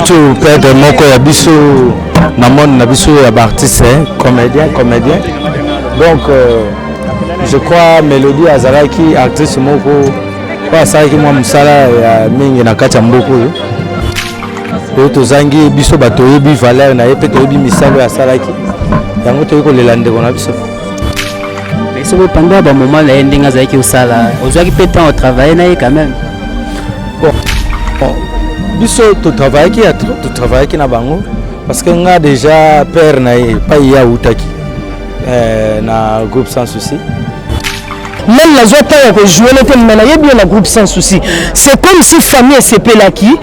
tu perdre moko ya biso na monde na biso ya artiste comédien. Donc je crois Mélodie azalaki actrice moko po asalaki mwa mosala ya mingi na kati ya mboka oyo tozangi biso bato oyebi valeur na ye mpe toyebi misalo asalaki yango toyei kolela ndeko na biso. Mais ce pendant un moment la ending azalaki osala ozwaki mpe temps au travail na ye quand même. Biso travaillaki na bango parce que nga déjà père na ye pa ya utaki na groupe sans souci. Même la joie de jouer le bien le groupe sans souci. C'est comme si famille s'épelaki.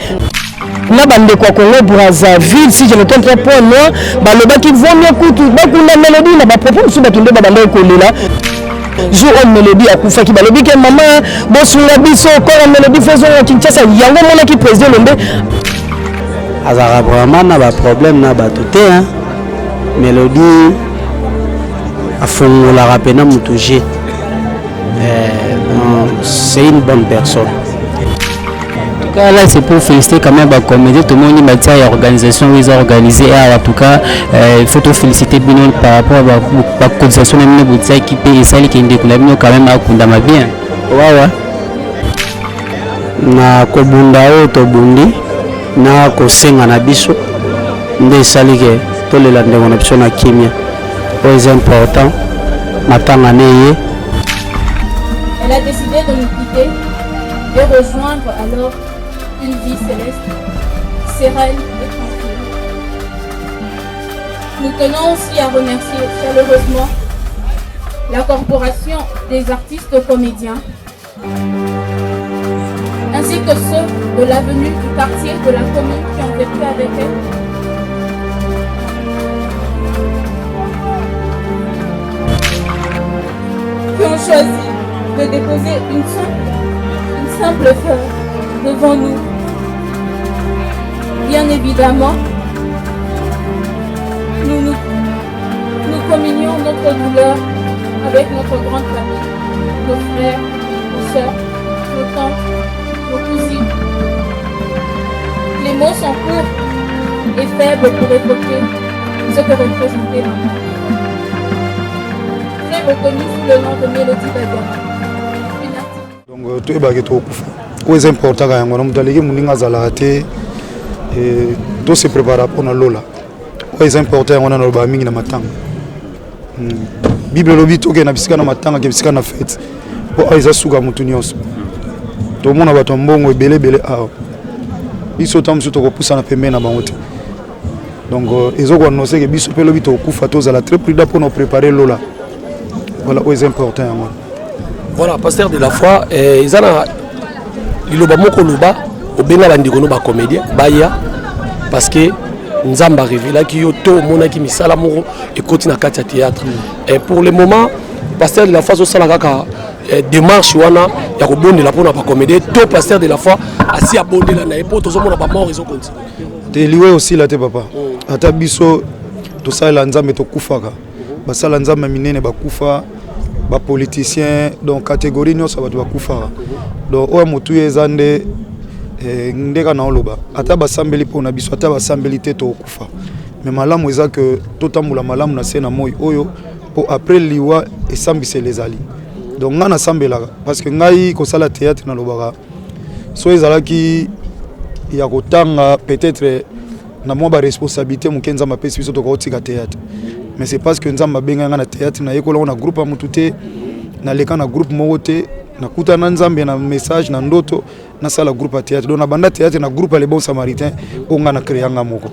Na bande kwa Congo Brazzaville si je ne trompe pas moi baloba qui vont mieux kutu bakuna Mélodie na ba propos sur batunde ba bande kolela. Jour on Mélodie akufa ki balobi ke maman bosunga biso ko Mélodie faisons à Kinshasa yango mona ki président Lombe azara vraiment na ba problème na ba tout hein. Mélodie afongola rapena mutuje. C'est une bonne personne. En tout cas, là, c'est pour féliciter quand même la comédie. Tout le monde m'a dit l'organisation où ils ont organisé. En tout cas, il faut te féliciter par rapport à la cotisation de la qui paye ça qui est quand même à Kundama bien. Ouais. Na kobunda o to bundi na kosenga na biso nde salike to le lande on option na kimia. C'est important. Matanga neye. Elle a décidé de nous quitter et rejoindre alors une vie céleste, sereine et tranquille. Nous tenons aussi à remercier chaleureusement la corporation des artistes comédiens ainsi que ceux de l'avenue du quartier de la commune qui ont vécu avec elle. Qui ont choisi de déposer une simple fleur devant nous. Bien évidemment, nous communions notre douleur avec notre grande famille, nos frères, nos sœurs, nos tantes, nos cousines. Les mots sont courts et faibles pour évoquer ce que représentait maman. Très reconnue sous le nom de Mélodie Badema. Donc tu es baguette au coup. Où est important quand on a dit que mon ingazala te tout se prépare pour na lola. Où est important on a na loba mingi na matanga. Bible lobi to ke na bisika na matanga ke bisika na fête. Pour aiza suga mutu nyonso. To mona bato mbongo ebele a. Biso tamsu to ko poussa na pembe na bango te. Donc ils ont annoncé que biso pe lobi to kufa to za la très prudent pour nous préparer lola. Voilà où est important moi. Voilà, pasteur de la foi, ils ont liloba moko loba obenga bandiko no ba comédien baya parce que nzamba révéla ki yo to mona ki misala moko et continue na kati théâtre. Et pour le moment, pasteur de la foi so sala kaka démarche wana ya ko bondela pona ba comédien to pasteur de la foi asi abondela na epo to so mona ba mort ils ont continué. Te liwe aussi la te papa. Ata biso to sala nzambe to kufaka. Ba sala nzambe minene ba kufa. Ba politicien donc catégorie nous ça va kufa donc o mutu ezande ndeka na oloba ata ba sambeli pona biso ata ba sambeli te to kufa mais malamu eza que totambola malamu na sena moyi oyo pour après liwa et sambise les ali donc ngana sambela parce que ngai ko sala théâtre na lobaka so ezalaki ya kotanga peut-être na mo ba responsabilité mukenza mapesi biso to ko tika théâtre. Mais c'est parce que nous avons bien na théâtre na yeko na groupe amututé na leka na groupe mowote na kuta na nzambe na message na ndoto na sala groupe à théâtre donc na banda théâtre na groupe les bons samaritains on a créé nga moko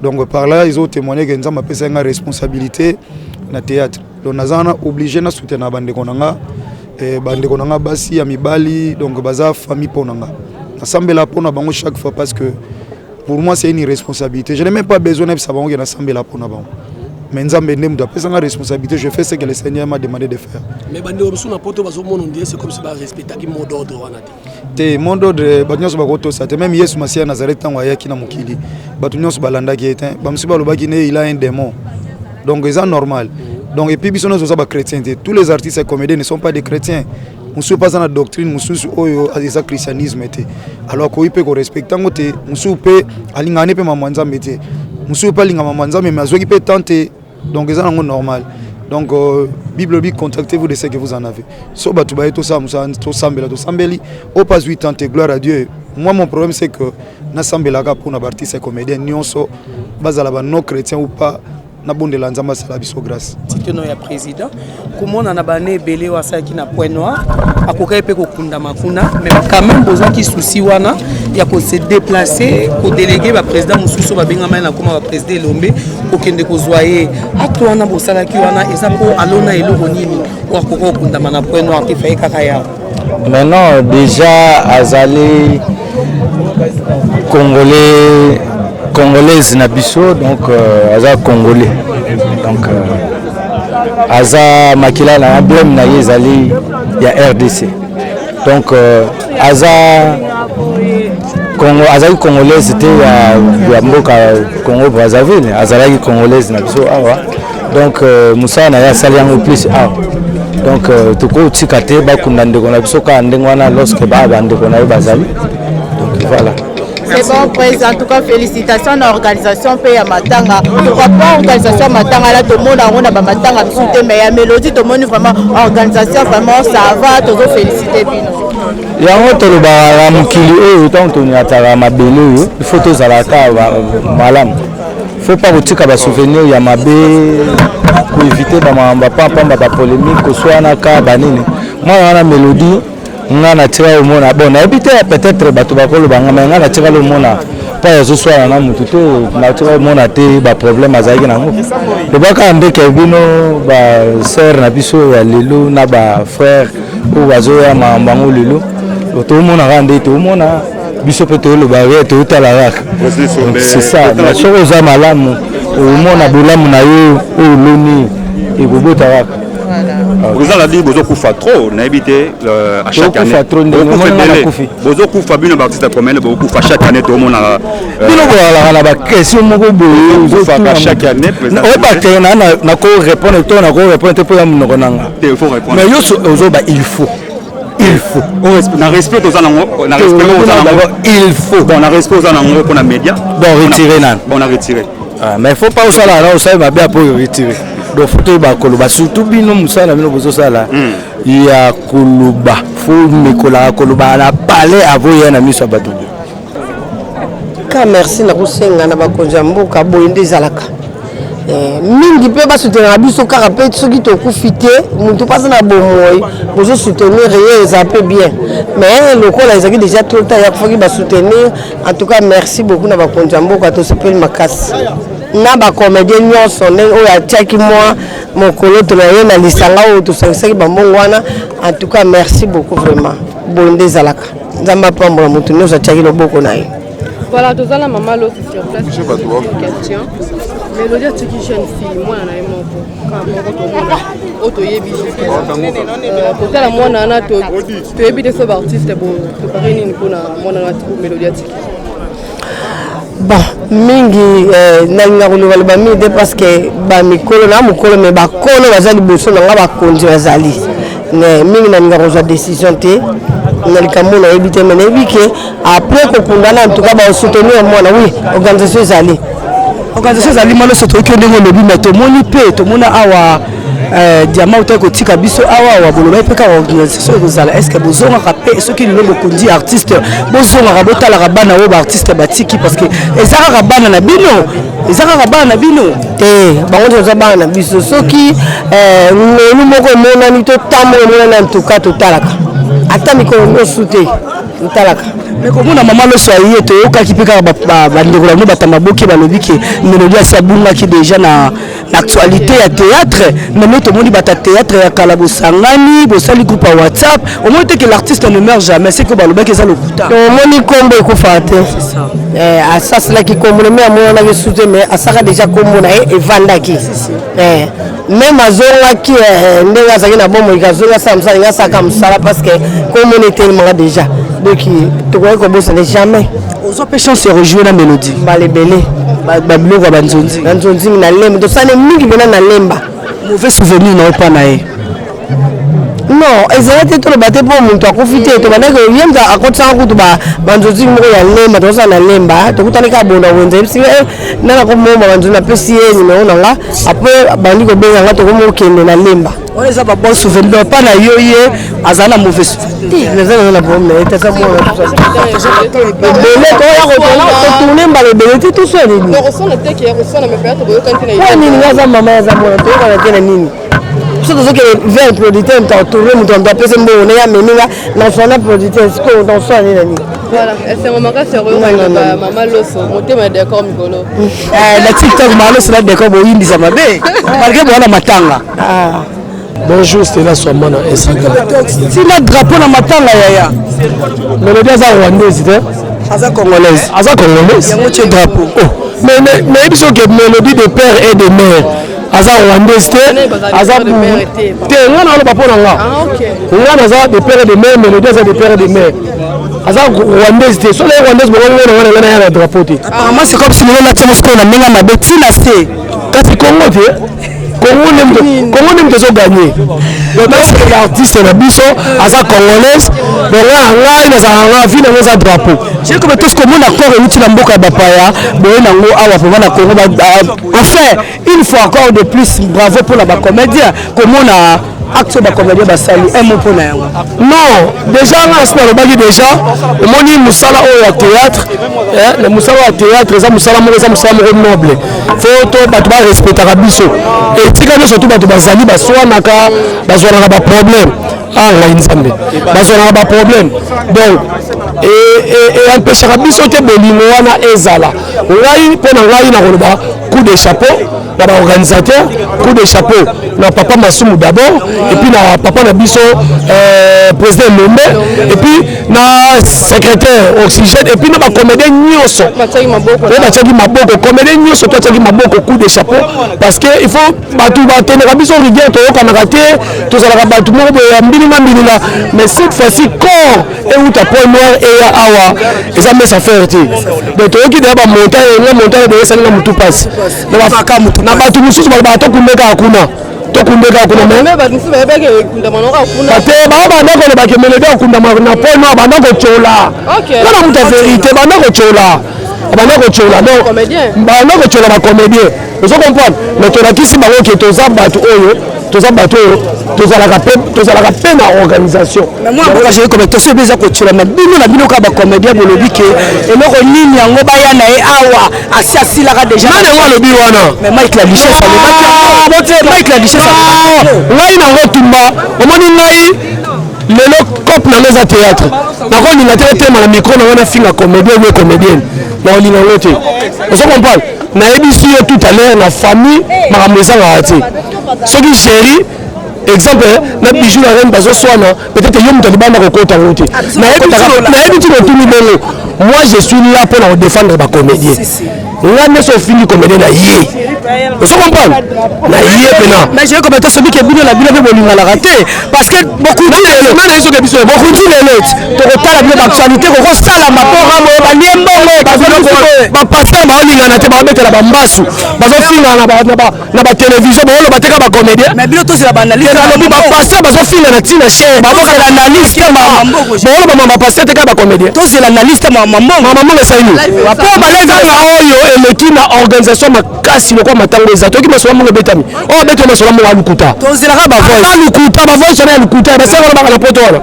donc par là ils ont témoigné que nous avons pris une responsabilité na théâtre donc nous avons obligé na soutenir bande konanga basi ya mibali donc baza famille ponanga na sambela pona bango chaque fois parce que pour moi c'est une responsabilité je n'ai même pas besoin de savoir que na sambela pona bango. Mais nous avons une responsabilité, je fais ce que le Seigneur m'a demandé de faire. Mais c'est comme si on respectait le mot d'ordre. Le mot d'ordre, même Yesu Masia Nazareth, il a un démon. Donc c'est normal. Donc, et puis, tous les artistes et comédiens ne sont pas des chrétiens. musu pas na doctrine musu oyo eza christianisme te alors ko ipe ko respecter ngote musu pe alingane pe mama nzambe te musu pa linga mama nzambe mais azoki pe tenter donc eza nango normal donc Bible dit contactez-vous de ce que vous en avez so batu ba to ça musa to sambela to sambeli au pas 8 ans gloire à Dieu. Moi mon problème c'est que na sambela ka pour na artiste comédien nyonso bazala ba non chrétien ou pas na bonde la nzamba sala biso grâce titono ya président komona na bane belé wasa ki na point noir akoka pe ko kunda makuna mais quand même besoin ki souci wana ya ko se déplacer ko déléguer ba président mususu ba benga mai na koma ba président Lombe ko kende ko zoyer ato wana bosala ki wana eza ko alona eloko nini wa ko kunda na point noir ki faye kaka ya maintenant déjà azali congolaise na biso donc aza congolais donc aza makila na blème na yezali ya RDC donc azali congolaise te ya mboka Congo Brazzaville azalaki congolaise na biso awa donc musana ya sali yango plus awa donc toko tika te bakunda ndeko na biso ka ndenge wana lorsque bandeko na ye bazali donc voilà. C'est bon, président. En tout cas, félicitations à l'organisation Pays Matanga. Pourquoi pas organisation Matanga là, tout le monde a Matanga, mais il y a Mélodie, tout le monde vraiment organisation vraiment ça va, tout le monde féliciter bien. Yango to ba mukili oyo tanto ni atara mabele yo il faut to zalaka malam faut pas kutika ba souvenir ya mabe pour éviter ba pamba ba polémique ko soit na ka banini moi wana Mélodie ngana tira umona bon na ebite peut-être bato bakolo banga mais ngana tira le mona pas yazo soit na mutu te na tira umona te ba problème azaki nango de baka ndeke bino ba sœur na biso ya lelo na ba frère ou bazo ya mambango lelo to umona rande to umona biso pe to le barrière to tala raka c'est ça na soko za malamu umona bulamu na yo o loni e bobota raka. Président l'a dit, vous kufa trop, n'habitez à chaque année. Vous kufa bien un artiste comme elle, vous kufa chaque année tout le monde a. Bino la question moko boye, vous kufa chaque année. On va te na ko répondre to na ko répondre pour am nonanga. Il faut répondre. Mais yo ozo ba il faut. On a respect aux anangos, on a respect aux anangos. Il faut. Bon, on a respect aux anangos pour la média. Bon retirer nan. Bon, on a retiré. Mais faut pas ça là, ça va bien pour retirer. Donc faut ba koloba surtout bino musala bino bozo sala ya koloba faut mekola koloba na parler avoyer na miso batu ka merci na kusenga na bakonja mboka boyende zalaka mingi pe ba soutenir biso kaka pe soki to kufite muntu pasa na bomoy bozo soutenir rien ça peut bien mais le col ezaki déjà tout le temps ya faut ba soutenir en tout cas merci beaucoup na bakonja mboka to s'appelle Makasi na ba comédien nyonso o ya tiaki moi mokolo to na ye na lisanga o to sangsaki bambongo wana en tout cas merci beaucoup vraiment bonde zalaka nzamba pambola mutu nyonso tiaki loboko na ye. Voilà, tout ça la maman l'autre sur place. Je sais pas toi. Question. Mélodie tu qui jeune fille moi na yemo ko auto yebi pour ça la moi na to yebi de ce artiste pour préparer une pour na moi na Mélodie tiki. Bon, mingi na ngakuluba ba mi de parce que ba mikolo na mukolo me ba kono bazali boso na ba konzi bazali. Ne mingi na ngaroza décision te. Na likamuna ebite mena ebike après ko kundana en tout cas ba soutenir moi na oui organisation zali malo soto ki ndenge lobi mais to moni pe to mona awa diamant to ko tika biso awa wa boloba pe ka organisation ezala est-ce que bozonga kapé ce qui nous bokundi artiste bozonga ka botala ka bana wo ba artiste batiki parce que ezaka ka bana na bino te bango zo bana biso soki ngolu moko mona ni to tambo mona en tout cas to talaka ata mikolo mosuté to talaka. Mais comment na maman le soyez to okaki pe ka ba ndeko la no batama boki ba lobi ke Mélodie asabunga ki déjà na actualité ya théâtre mais tout le monde bata théâtre ya kala bosangani bosali groupe WhatsApp au moins que l'artiste ne meurt jamais c'est que ba lobi ke ça le kuta to moni kombo ko fate c'est ça ça c'est là qui kombo mais moi na soutien mais asaka déjà kombo na e vandaki même azonga ki ndenga zaki na bomo ikazonga samsa nga saka msala parce que kombo ne tellement déjà donc tu crois que bon ça n'est jamais aux autres chance se rejoindre la Mélodie balebele babiloko banzonzi na lemba to sane mingi bena na lemba mauvais souvenir na opa na ye Non, ezalaki te toloba te mpo moto akufi te tobandaki ye moto akotisaka kutu banzoti moko ya lemba tokosala na lemba tokutani kaka bonda wenza yebisi nana komoma banzoti napesi ye nimero na nga apres bandi kobenga nga tokomokende na lemba oyo eza babon souvenir pa na yo ye azala na mauvais souvenir eza na problème na ye tesa mona ebele toya kotourne mbala ebele te tosoelini nini nga aza mama aza mwana toyokana te na nini biso tozokende vers producteur moto atourne moto moto apesi mbongo ndenge ameninga nasona producteur sikoyo tosola nini na nini Voilà, c'est makasi ya koyoka mama loso motema ya décor mikolo na tiktok mama loso na décor boyindisa mabe malgré bowana matanga Bonjour, c'était là sur Mana Esaga. Si la drapeau na matanga yaya. Mélodie aza rwandaise te? Aza congolaise. Aza congolaise. Yango tie drapeau. Mais biso que mélodie de père et de mère. Aza rwandaise te? Aza te nga na loba pona nga. Ah OK. Nga naza de père et de mère, mélodie aza de père et de mère. Aza rwandaise te. So la rwandaise bongo nga na ya drapeau te. Ah moi c'est comme si nous na tchama sko na menga na beti na se. Kasi Congo te. Congo n'aime pas gagner. Donc l'artiste na biso aza congolaise, donc là ils ont envie de nos drapeau. J'ai comme tout ce que mon accord est utile en boka bapaya, bon nango awa pour na Congo. Enfin, une fois encore de plus bravo pour la comédien comme on a acte de comédien basali un mot pour na. Non, déjà là c'est le bagi déjà, moni musala au théâtre, le musala au théâtre, ça musala noble. Faut to batba respecter biso. Et tika surtout batba basali baswa naka bazwa na ba problème. Ah la inzambe. Bazwa na ba problème. Donc et empêcher biso te bolingo wana ezala. Ngai pona ngai na koloba coup de chapeau na ba organisateur, coup de chapeau na papa Masumu d'abord et puis na papa na biso président Lombe et puis na secrétaire Oxygène et puis na ba comédien nyonso bataki maboko comédien nyonso bataki maboko coup de chapeau parce que il faut batu batenera biso rigueur to yokanaka te tozalaka batu moko boya mbilinga mais cette fois-ci corps et uta point noir et awa eza mesa faire te donc toyoki deya bamontagne de esalinga mutu pasi na batu mosusu balobaka tokundeka kuna bate babanda kolobaka melodi akundama na point noir banda kocola wana mutu ya vérité banda kocola banda kocola bacomédien ozo comprendre mais tolakisi bango ke toza bato oyo tozalaka pe na organisation j'ai comme toso déjà kocola na bino na bino ka bacomédien bolobi ke eloko nini yango baya na ye awa asi asilaka déjà nani yango alobi wana mais Mike la Duchesse ngai nango tumba omoni ngai lelo cop na meza théâtre nakolinga te otema na micro na wana finga comédien ou comédienne nakolinga ngo te ozo comprendre nayebisi yo tout à l'heure na famille makambo ezangaka te soki chéri exemple na bijou na reine bazoswana peut-être yo moto libanda kokota ngo te nayebi ti kotuni bongo moi je suis là pour na défendre bacomédien nga nyonso ofini comédien na ye ozo comprendre na ye pena mais j'ai comme tosobi ke bino na bino mpe bolinganaka te parce que bokundi lelo tokotala bino baactualité kokosalama mpora boye balie mbongo bapaster baolingana te baobetela bambasu bazofingana na batelevizio booloba teka bacomédien mais bino tosila banalobi bapaster bazofingana ntina cher booloba bapaster teka bacomédien tosila na liste mamambongo esaini po balezanga oyo eleki na organisation makasi lokwa matango eza toki masola mongo ebetami oyo beteli masola mongo alukuta tozilaka bavoice na ya lukuta basala wana baka na poto wana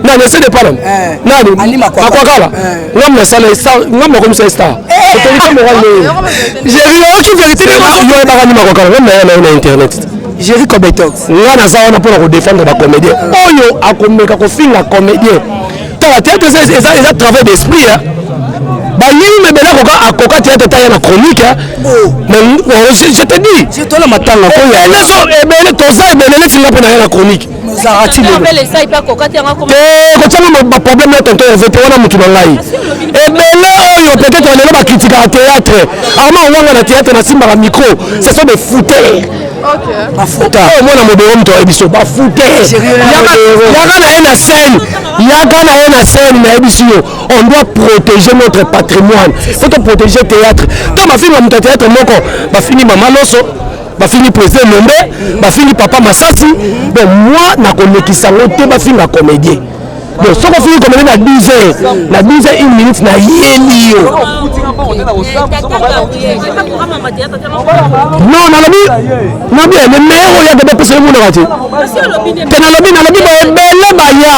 nani ese de palam nani makwakala ngam na sala ngam na komisa star autorité morale oki vérité yo ebaka ni makwakala ngam na ya na internet Jerry Kobetox nga naza wana mpona kodefendre bacomédien oyo akomeka kofinga comédien tala théâtre eza travail d'esprit balingi mebele akoka théâtre ta ya na chronique mais je te dis tola matanga koya toza ebele lesinga mpona ya na chronique kotianga baproblème ya tonton eve te wana mutu na ngai ebele oyo peut-être lelo bakritikaka théâtre arma owanga na théâtre nasimbaka micro ce sont des fouteurs bafuta omona modero mutu ayebi so bafute yaka na ye na scène nayebi yo on doit protéger notre patrimoine faut protéger théâtre to bafinga mutu ya théâtre moko bafini mama loso bafini président Nombe bafini papa Masasi bon moi na konekisa ngote bafinga comédien bon soko fini comédien na 12h 1 minute na yeli yo non na bien mais meilleur ya de pesa mu na wati tena lobi ba bele baya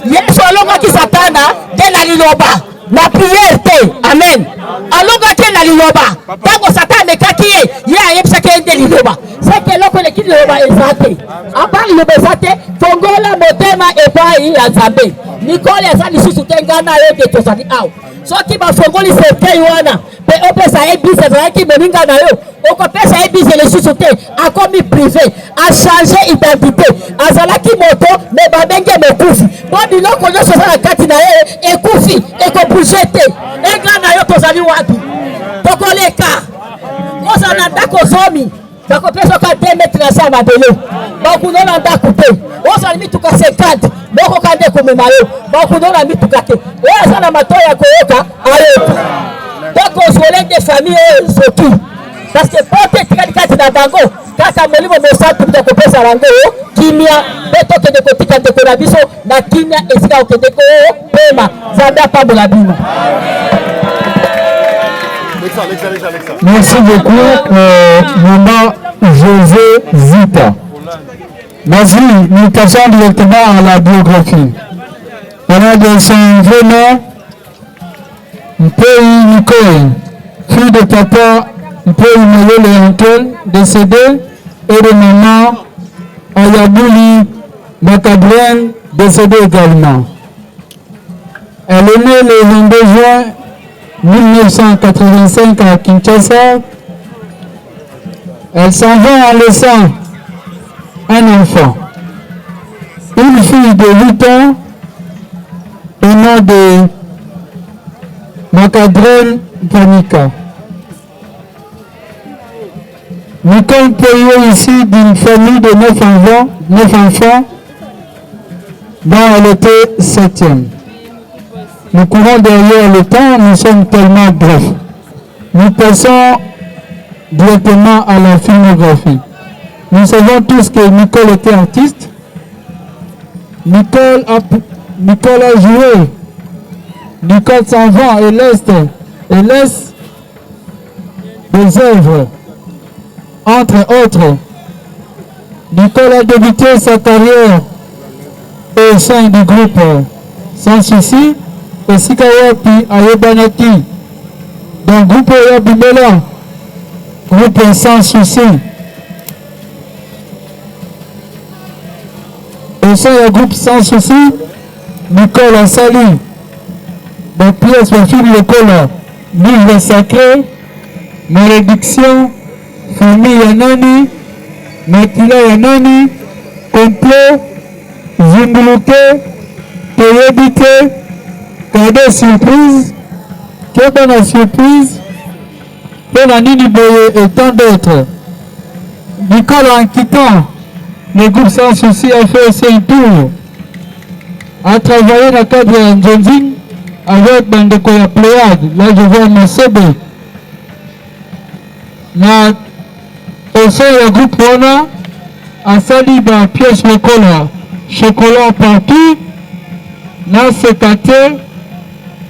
Yesu alongaki Satana te na liloba na prière te amen alongaki na liloba tango Satana ekaki ye ayebisaki ende liloba seke eloko eleki liloba eza te apart liloba eza te fongola motema epai ya Nzambe mikolo eza lisusu te ngai na yo te tozali awa soki bafongoli cercueil wana opesa ebis ezalaki moninga na yo okopesa ebis lisusu te akomi privé achange identité azalaki moto me babenge mokufi bo biloko nyonso eza na kati na ye ekufi ekobouge te enga na yo tozali wapi tokoleka kozala na ndako zomi bakopesa oka 2 metre na sa mabele bakunona ndako te ozala mituka 50 bokoka nde komema yo bakunona mituka te oyo aza na matoyi ya koyoka ayoka donc ozwele nde famille oyo soki parce que pote etikali kati na bango kaka molimo mosantu bita kopesa bango kimia mpe tokende kotika ndeko na biso na kimia esika okende kopema nzambe apambola bino. Merci beaucoup, Maman José Zita. Vas-y, nous passons directement à la biographie. On a de son vrai nom, Mpei Nicole, fille de papa Mpei Mayele Antoine, décédé, et de maman Ayabouli Makadren, décédé également. Elle est née le 22 juin 1985 à Kinshasa. Elle s'en va en laissant un enfant. Une fille de 8 ans au nom de Makadren Panika. Nicole Peyo ici d'une famille de 9 enfants dont elle était 7e. Nous courons derrière le temps, nous sommes tellement brefs. Nous passons directement à la filmographie. Nous savons tous que Nicole était artiste. Nicole a joué. Nicole s'en va et laisse des œuvres. Entre autres, Nicole a débuté sa carrière au sein du groupe Sans Souci. Et Sikawapi Ayebanaki, donc groupe Yabimela, groupe Sans Souci. Au sein du groupe Sans Souci, Nicole a sali des pièces pour film l'école, livre sacré, malédiction, famille Yanani, Makila Yanani, complot, Zimbuluke, Télédité, cadeau surprise, Kebana surprise, Penanini Boye et tant d'autres. Nicole, en quittant le groupe Sans Souci, a fait aussi un tour, a travaillé dans le cadre de Nzonzing avec Bandekoya Pléade. Là, je vois Masebe. Au sein du groupe Rona, a sali dans pièce chocolat partout, dans ce quartier.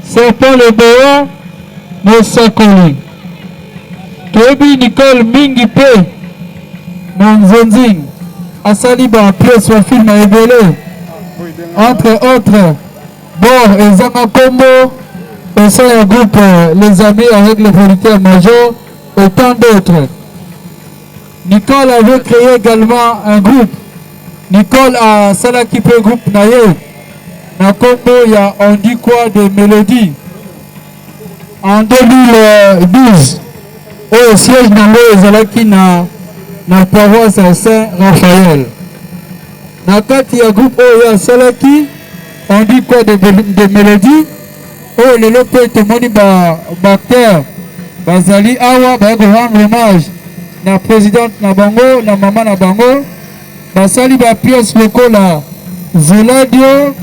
C'est pas le béa, mais ça connaît. Tobi Nicole Mingi P. Nanzonzing. Asaliba, pièce au film à évoluer. Entre autres, Bor et Zama Combo, au sein du groupe Les Amis avec le volontaire major et tant d'autres. Nicole avait créé également un groupe. Nicole a Salakipé groupe Naye. Na Congo, il y a on dit quoi de mélodie. En 2012, au siège Nango Ezalaki na paroisse à Saint-Raphaël. Na kati ya groupe Oya Salaki, on dit quoi de mélodie. Oh, le lope tomoni bactère, bazali awa, ba rendre hommage na présidente na bango, na maman na bango, basali ba pièce lokola Zeladio.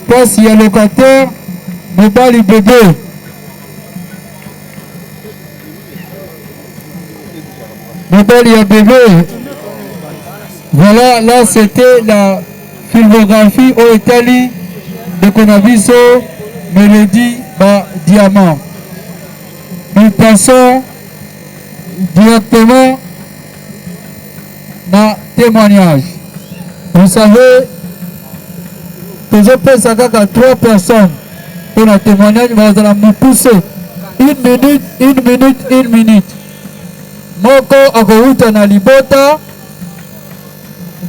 Place il y a locataire, mobile bébé. Mobile il y a bébé. Voilà, là c'était la filmographie au Italie de Conaviso, Mélodie, Diamant. Nous passons directement dans témoignage. Vous savez, je pense à 3 personnes pour le témoignage, mais on va me pousser. 1 minute. Moko akohuta na libota,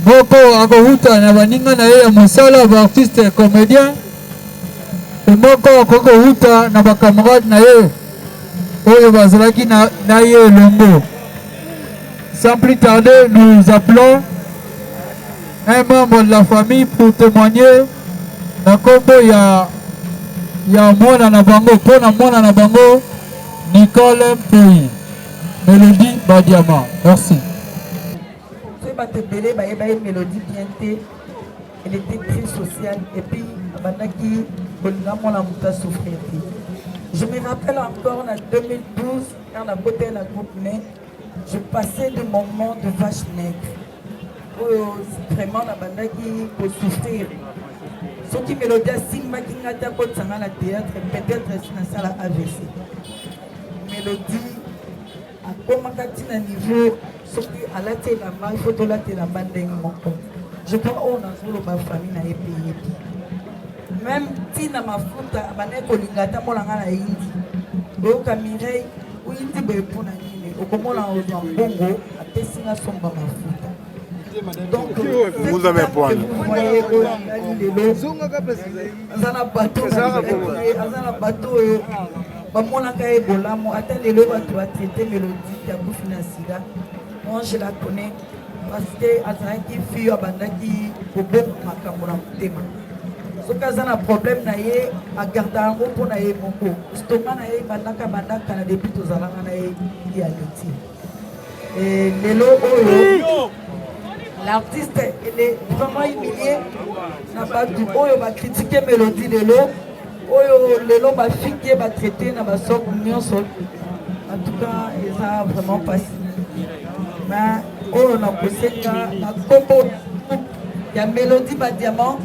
Moko akohuta na baninga na ye musala ba artiste comédien, et Moko akohuta na ba camarade na ye Oyo Bazalaki Naye Longo. Sans plus tarder, nous appelons un membre de la famille pour témoigner dans combo il y a Mona Nabango, Pona Mona Nabango, Nicole Pouy, Mélodie Badiama. Merci. Mélodie Bienté, elle était très sociale et puis je me rappelle encore en 2012 quand on a voté la groupe NEC, je passais des moments de vache nègre où vraiment la bande qui peut souffrir. Ce qui Mélodie a signé qui n'a pas de la théâtre peut-être c'est une salle AVC. Mélodie a commencé à niveau ce qui a la télé la il faut la télé la bande je crois qu'on a sur la famille na pays. Même si na mafuta bane kolingata molanga na indi bo kamirei uindi be pona nini okomola ozo mbongo apesinga somba mafuta. Donc vous avez point azana bateau bamona ka ebola mo ata lelo bato ba traiter Mélodie ya bufina sida. Moi je la connais parce que azaki fille abandaki bobo makambo na mutema. Ce qui a un problème, c'est à garder un gros pour naïe mongo. Stockman naïe bandaka bandaka na depuis tous alanga naïe yaleti. Et lelo oyo, l'artiste il est vraiment humilié. Na pas du oyo va critiquer Mélodie lelo. Oyo lelo va fiquer va traiter na va sok nyonso. En tout cas, ils a vraiment passé. Mais oyo na posenga na combo. Il y a Mélodie Badiama.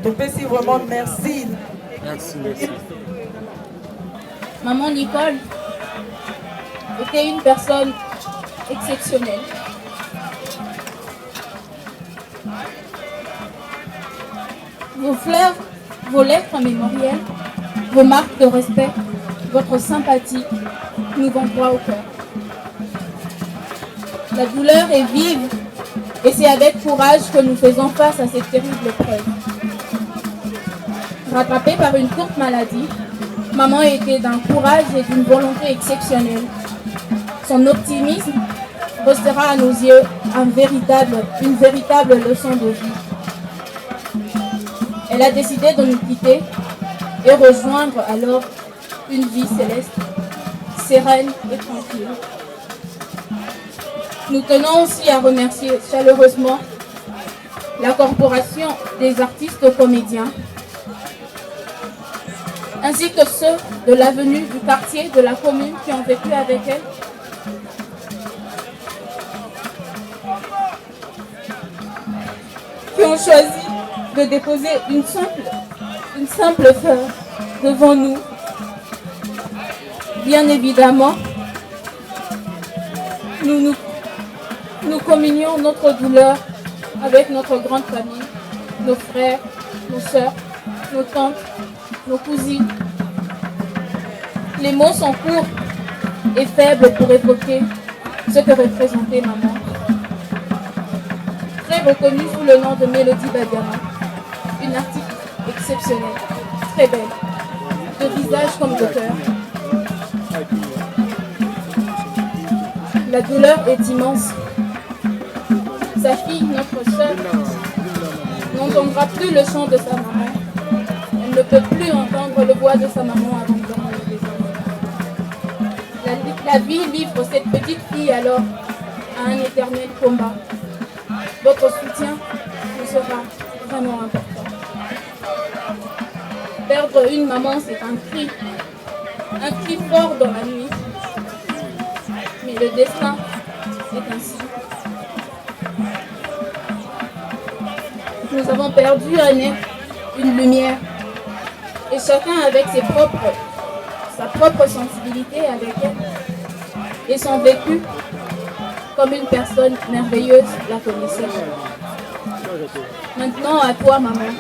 Donc, merci vraiment, merci. Merci. Maman Nicole était une personne exceptionnelle. Vos fleurs, vos lettres mémorielles, vos marques de respect, votre sympathie nous vont droit au cœur. La douleur est vive et c'est avec courage que nous faisons face à cette terrible épreuve. Rattrapée par une courte maladie, maman était d'un courage et d'une volonté exceptionnelle. Son optimisme restera à nos yeux une véritable leçon de vie. Elle a décidé de nous quitter et rejoindre alors une vie céleste, sereine et tranquille. Nous tenons aussi à remercier chaleureusement la Corporation des artistes comédiens, ainsi que ceux de l'avenue, du quartier, de la commune qui ont vécu avec elle. Qui ont choisi de déposer une simple fleur devant nous. Bien évidemment, nous communions notre douleur avec notre grande famille, nos frères, nos sœurs, nos tantes, nos cousines. Les mots sont courts et faibles pour évoquer ce que représentait maman. Très reconnue sous le nom de Mélodie Badiama, une artiste exceptionnelle, très belle, de visage comme de cœur. La douleur est immense. Sa fille, notre sœur, n'entendra plus le chant de sa maman. Elle ne peut plus entendre le voix de sa maman avant de dormir les hommes. La vie livre cette petite fille alors à un éternel combat. Votre soutien nous sera vraiment important. Perdre une maman, c'est un cri fort dans la nuit. Mais le destin est ainsi. Nous avons perdu un être, une lumière, et chacun avec sa propre sensibilité avec elle, et son vécu comme une personne merveilleuse la connaissait. Maintenant à toi maman,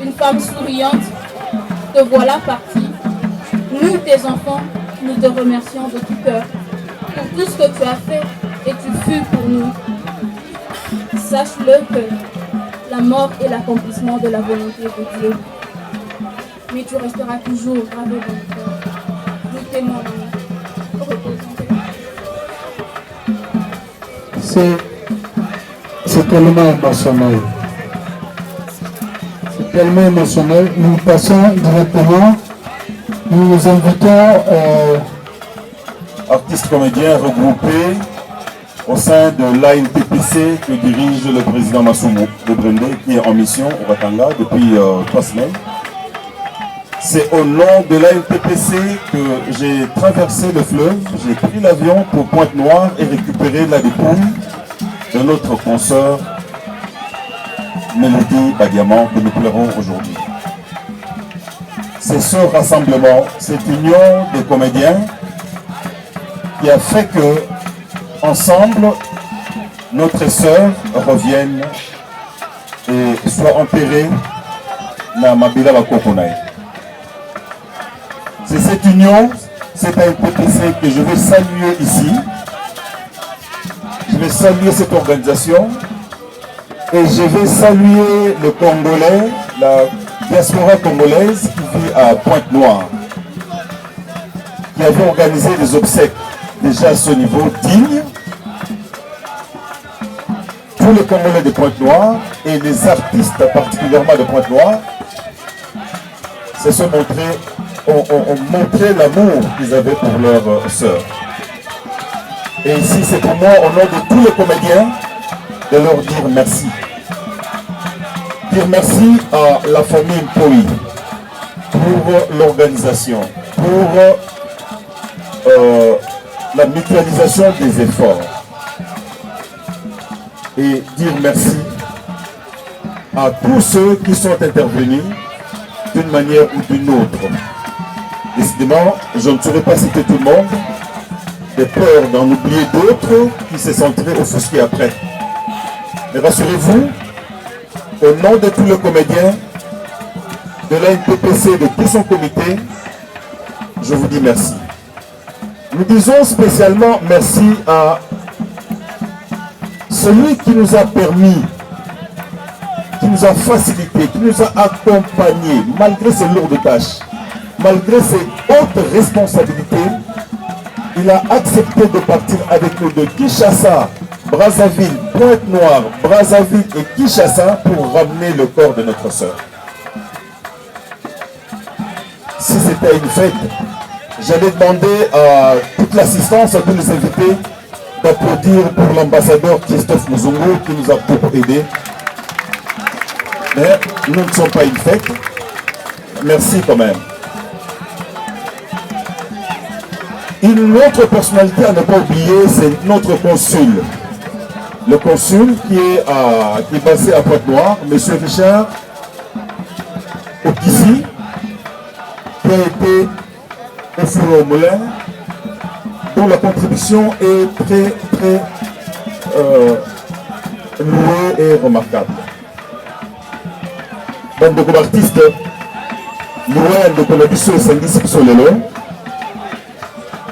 une femme souriante, te voilà partie. Nous tes enfants, nous te remercions de tout cœur pour tout ce que tu as fait et tu fus pour nous. Sache-le que la mort est l'accomplissement de la volonté de Dieu. mais tu resteras toujours gravé dans le cœur. Nous t'aimons, maman. C'est tellement émotionnel. C'est tellement émotionnel. Nous passons directement. Nous invitons artistes comédiens regroupés au sein de l'ANPPC que dirige le président Massoumou de Brende, qui est en mission au Ratanga depuis 3 semaines. C'est au nom de l'ANPPC que j'ai traversé le fleuve, j'ai pris l'avion pour Pointe-Noire et récupéré la dépouille de notre consoeur Mélodie Badiamant que nous pleurons aujourd'hui. C'est ce rassemblement, cette union des comédiens qui a fait que, ensemble, notre sœur revienne et soit enterrée dans Mabila Bakokonaï. C'est cette union, c'est un PPC que je veux saluer ici. Je vais saluer cette organisation et je vais saluer le Congolais, la diaspora congolaise qui vit à Pointe-Noire, qui avait organisé des obsèques déjà à ce niveau digne. Tous les Congolais de Pointe-Noire et les artistes particulièrement de Pointe-Noire se sont montrés, ont montré l'amour qu'ils avaient pour leur sœur. Et ici, c'est pour moi, au nom de tous les comédiens, de leur dire merci. Dire merci à la famille Mpoi pour l'organisation, pour la mutualisation des efforts. Et dire merci à tous ceux qui sont intervenus d'une manière ou d'une autre. Décidément, je ne saurais pas citer tout le monde, de peur d'en oublier d'autres qui se sentiraient offusqués après. Mais rassurez-vous, au nom de tous les comédiens, de l'ANPPC, de tout son comité, je vous dis merci. Nous disons spécialement merci à celui qui nous a permis, qui nous a facilité, qui nous a accompagnés, malgré ses lourdes tâches, malgré ses hautes responsabilités. Il a accepté de partir avec nous de Kinshasa, Brazzaville, Pointe-Noire, Brazzaville et Kinshasa pour ramener le corps de notre sœur. Si c'était une fête, j'allais demander à toute l'assistance, à tous les invités, d'applaudir pour l'ambassadeur Christophe Muzungu qui nous a beaucoup aidés. Mais nous ne sommes pas une fête. Merci quand même. Une autre personnalité à ne pas oublier, c'est notre consul. Le consul qui est basé à Pointe-Noire, M. Richard Okisi, qui a été au four au moulin, dont la contribution est très louée et remarquable. Donc, beaucoup d'artistes, loués de Colobiso et Sangisi Solelo,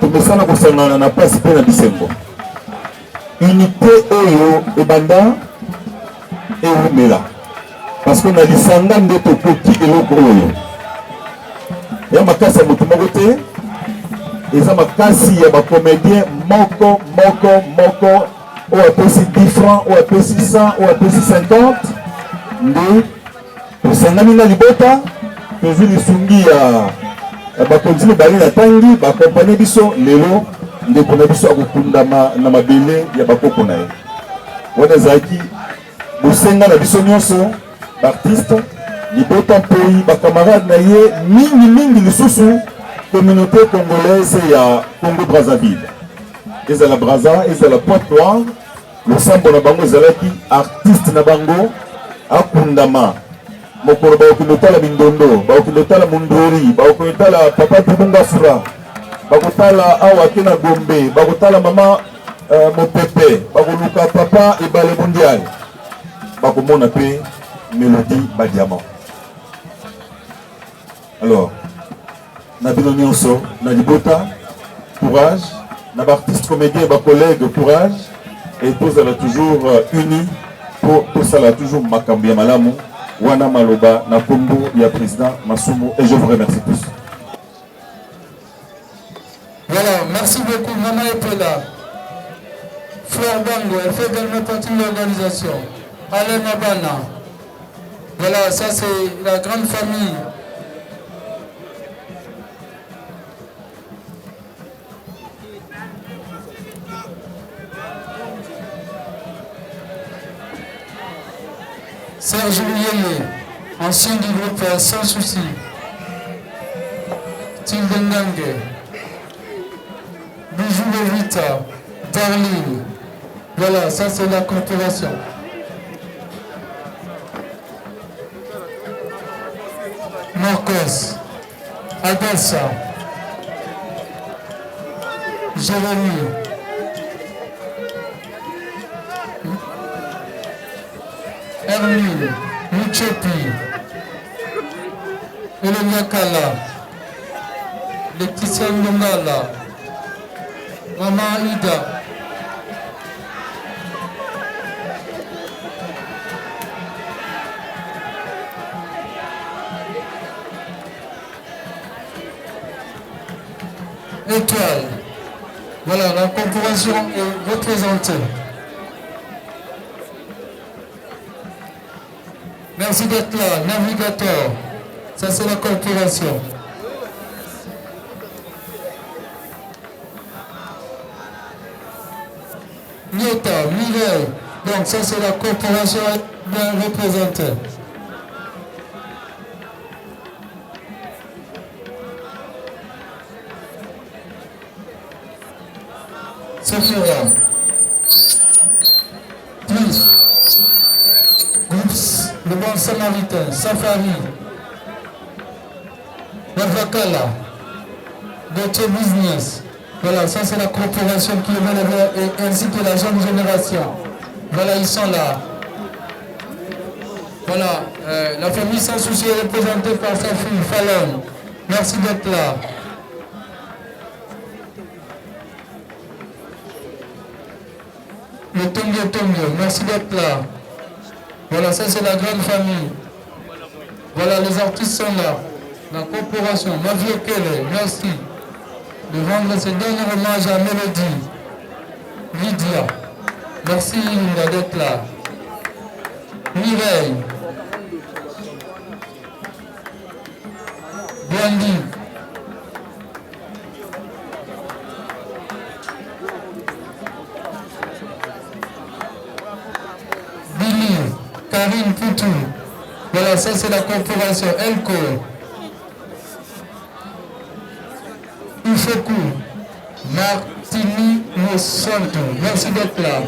tumesana kusangana na pasi pe na bisembo. Unité oyo ebanda eumela. Parce qu'on a lisanga nde tokoki eloko oyo. Ya makasi ya moto moko te, eza makasi ya bacomédien moko oyo apesi 10 francs, oyo apesi 100, oyo apesi 50 nde tosangani na libota tozwi lisungi ya bakonzi mibale na tangi bakompanie biso lelo ndeko na biso akokundama na mabele ya bakoko na ye wana ezalaki bosenga na biso nyonso baartiste libota mpoi bakamarade na ye mingi lisusu communauté congolaise ya Congo Brazzaville ezala Brazza ezala Pointe-Noire losambo na bango ezalaki artiste na bango akundama mokolo baokindotala mindondo baokindotala mundori baokindotala papa tubunga fura bakotala awa ke na Gombe bakotala mama mopepe bakoluka papa ebale mondial bakomona pe Mélodie Badiamant. Alors na bino nyonso na libota courage na baartiste comédien bacollègue courage et tozala toujours unis pour tosala toujours makambo ya malamu Wana Maloba, Nakombo, il y a président Masumo, et je vous remercie tous. Voilà, merci beaucoup, Maman Epela. Fleur Bango, elle fait également partie de l'organisation. Alain Mabana. Voilà, ça c'est la grande famille. Serge Yele, ancien du groupe Sans Souci. Tildengange. Bijou Levita. Darling. Voilà, ça c'est la corporation. Marcos. Adessa. Jérémy. Hermine. Muchepi. Elenia Kala. Laetitia Ndongala. Maman Ida. Étoile. Voilà, la corporation est représentée. Merci d'être là, navigateur. Ça c'est la corporation. Nieta, Mireille. Donc ça c'est la corporation bien représentée. Sophia. Plus. Groupe Le Bon Samaritain. Safari. Wavakala. Gauthier Business. Voilà, ça c'est la corporation qui est malheureuse ainsi que la jeune génération. Voilà, ils sont là. Voilà, la famille Sans Souci est représentée par sa fille Fallon. Merci d'être là. Le Tongo, merci d'être là. Voilà, ça c'est la grande famille. Voilà, les artistes sont là. La corporation, Mavio Kele, merci. De rendre ce dernier hommage à Mélodie. Lydia, merci Linda d'être là. Mireille. Brandy. Billy. Karine Poutou. Voilà, ça c'est la corporation Elko. Ifoku. Martini Mossanto. Merci d'être là.